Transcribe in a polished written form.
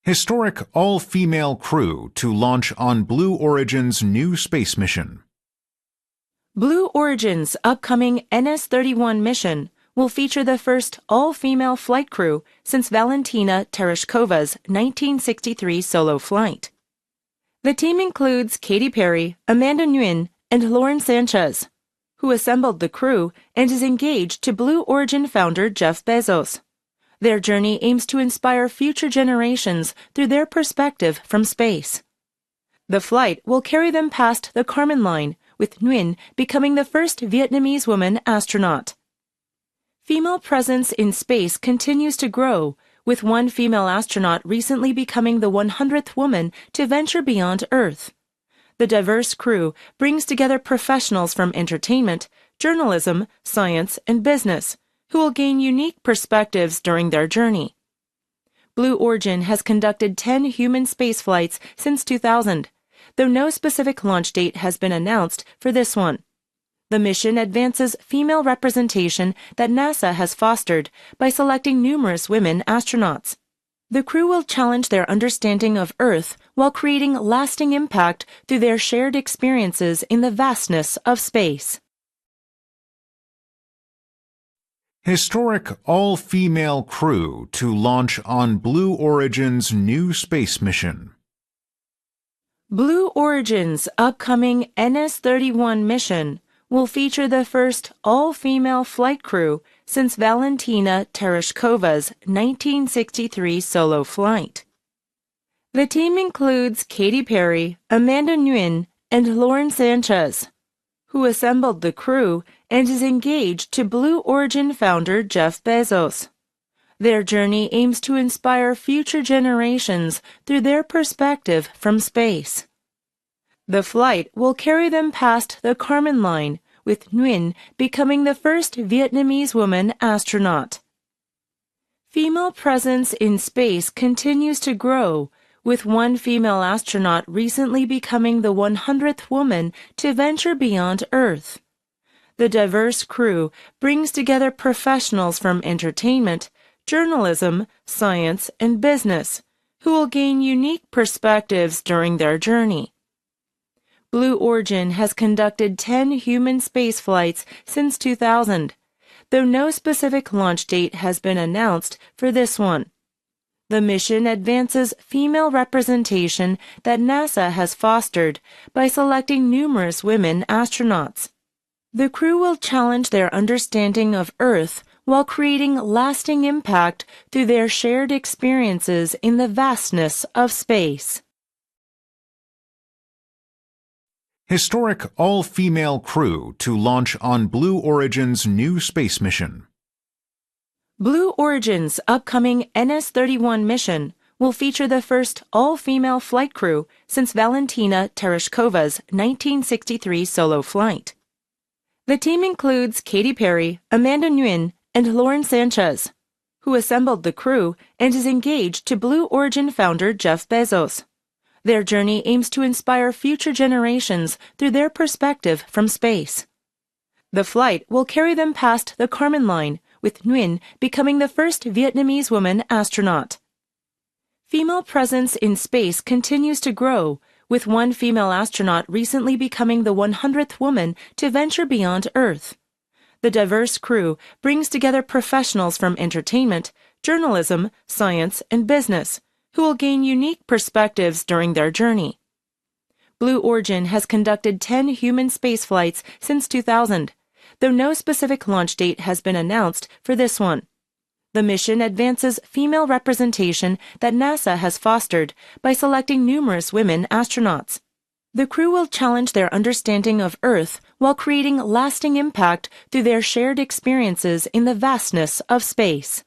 Historic all-female crew to launch on Blue Origin's new space mission. Blue Origin's upcoming NS-31 mission will feature the first all-female flight crew since Valentina Tereshkova's 1963 solo flight. The team includes Katy Perry, Nguyen, and Lauren Sanchez, who assembled the crew and is engaged to Blue Origin founder Jeff Bezos. Their journey aims to inspire future generations through their perspective from space. The flight will carry them past the Carmen Line, with Nguyen becoming the first Vietnamese woman astronaut. Female presence in space continues to grow, with one female astronaut recently becoming the 100th woman to venture beyond Earth. The diverse crew brings together professionals from entertainment, journalism, science, and business, who will gain unique perspectives during their journey. Blue Origin has conducted 10 human space flights since 2000, though no specific launch date has been announced for this one. The mission advances female representation that NASA has fostered by selecting numerous women astronauts. The crew will challenge their understanding of Earth while creating lasting impact through their shared experiences in the vastness of space. Historic all-female crew to launch on Blue Origin's new space mission. Blue Origin's upcoming NS-31 mission will feature the first all-female flight crew since Valentina Tereshkova's 1963 solo flight. The team includes Katy Perry, Nguyen, and Lauren Sanchez, who assembled the crew and is engaged to Blue Origin founder Jeff Bezos. Their journey aims to inspire future generations through their perspective from space. The flight will carry them past the Carmen Line, with Nguyen becoming the first Vietnamese woman astronaut. Female presence in space continues to grow, with one female astronaut recently becoming the 100th woman to venture beyond Earth. The diverse crew brings together professionals from entertainment, journalism, science, and business, who will gain unique perspectives during their journey. Blue Origin has conducted 10 human space flights since 2000, though no specific launch date has been announced for this one. The mission advances female representation that NASA has fostered by selecting numerous women astronauts. The crew will challenge their understanding of Earth while creating lasting impact through their shared experiences in the vastness of space. Historic all-female crew to launch on Blue Origin's new space mission. Blue Origin's upcoming NS-31 mission will feature the first all-female flight crew since Valentina Tereshkova's 1963 solo flight. The team includes Katy Perry, Nguyen, and Lauren Sanchez, who assembled the crew and is engaged to Blue Origin founder Jeff Bezos. Their journey aims to inspire future generations through their perspective from space. The flight will carry them past the Carmen Line, with Nguyen becoming the first Vietnamese woman astronaut. Female presence in space continues to grow, with one female astronaut recently becoming the 100th woman to venture beyond Earth. The diverse crew brings together professionals from entertainment, journalism, science, and business, who will gain unique perspectives during their journey. Blue Origin has conducted 10 human space flights since 2000, though no specific launch date has been announced for this one. The mission advances female representation that NASA has fostered by selecting numerous women astronauts. The crew will challenge their understanding of Earth while creating lasting impact through their shared experiences in the vastness of space.